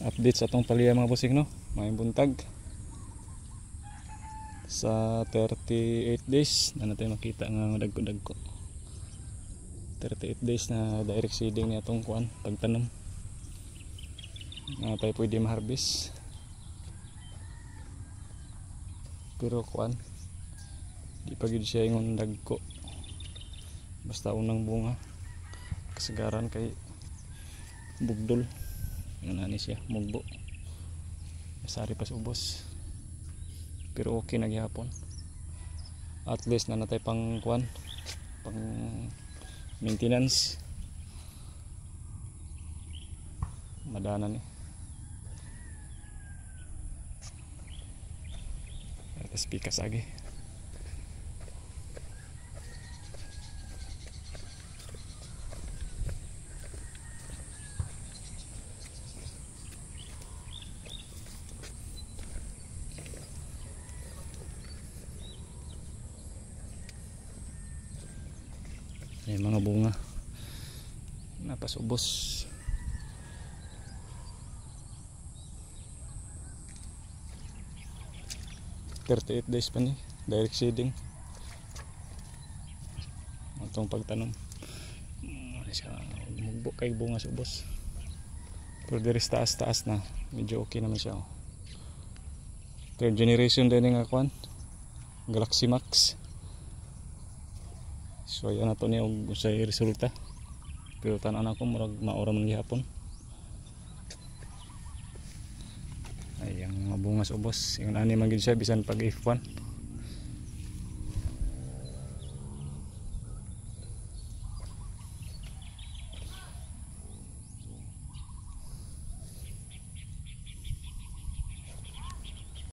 update sa atong paliya mga bossing, no? May buntag sa 38 days na natin makita nga dagko-dagko. 38 days na direct seeding ni atong kuan pagtanom na tayo pwede ma-harvest. Pero kuan di pa gid siya ingon dagko, basta unang bunga kasagaran kay bugdol nani siya mugbo, masari pas ubos. Pero okay na gyapon, at least na natay pang kuan, pang maintenance madana ni. Atas pikas agi. May mga bunga napasubos. (38 days pa ni direct seeding atong pagtanom. Mugbo kay bunga subos, pero diri taas na medyo okay naman siya. Third generation din nga kuan Galaxy Max. So ayan na to niya og usay resulta, pero tanan ako murag maora man gihapon. Ay ang mga bungas ubos, yung ani man gid siya bisan pag F1.